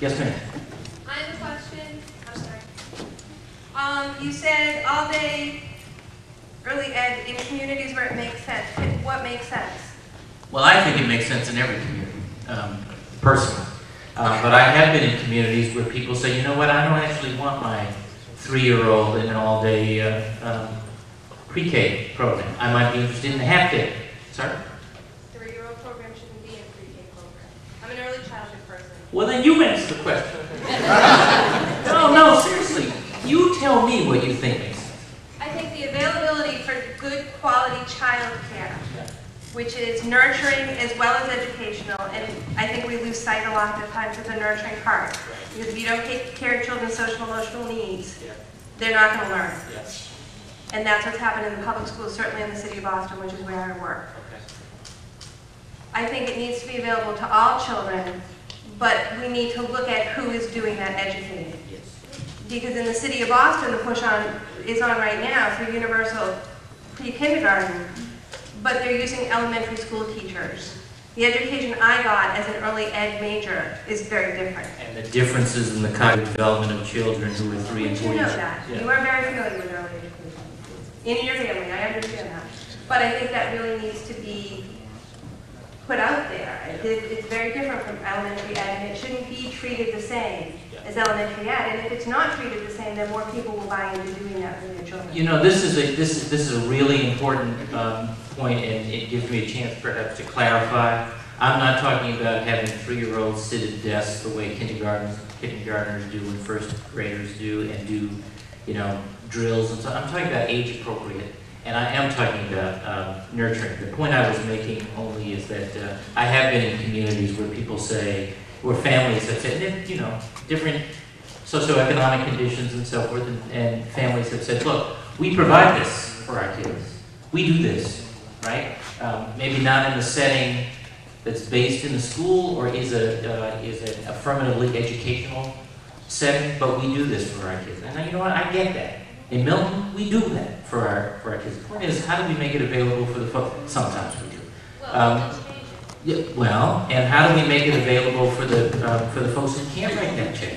Yes, ma'am. I have a question. I'm sorry. You said all day early ed in communities where it makes sense. What makes sense? Well, I think it makes sense in every community, personally. But I have been in communities where people say, you know what, I don't actually want my 3-year-old in an all-day pre-K program. I might be interested in a half-day. Sorry? 3-year-old program shouldn't be a pre-K program. I'm an early childhood person. Well, then you answer the question. No, seriously. You tell me what you think makes sense. I think the availability for good quality child care, which is nurturing as well as educational, and I think we lose sight a lot of times of the nurturing part. Because if you don't take care of children's social emotional needs, they're not going to learn. Yes. And that's what's happened in the public schools, certainly in the city of Boston, which is where I work. Okay. I think it needs to be available to all children, but we need to look at who is doing that educating. Yes. Because in the city of Boston, the push is on right now for universal pre-kindergarten, but they're using elementary school teachers. The education I got as an early ed major is very different. And the differences in the cognitive development of children who are 3 and 4 You years know that. old. You are very familiar with early education. In your family, I understand that. But I think that really needs to be put out there. It's very different from elementary ed, and it shouldn't be treated the same as elementary ed. And if it's not treated the same, then more people will buy into doing that with their children. You know, this is a really important point, and it gives me a chance perhaps to clarify. I'm not talking about having 3-year-olds sit at desks the way kindergartners do and first graders do, and do, you know, drills and so. I'm talking about age appropriate, and I am talking about nurturing. The point I was making only is that I have been in communities where people say, where families have said, you know, different socioeconomic conditions and so forth, and families have said, look, we provide this for our kids. We do this, right? Maybe not in the setting that's based in the school or is an affirmatively educational setting, but we do this for our kids. And you know what? I get that. In Milton, we do that for our kids. The point is, how do we make it available for the folks? Sometimes we do. Yeah, well, and how do we make it available for the folks who can't write that check?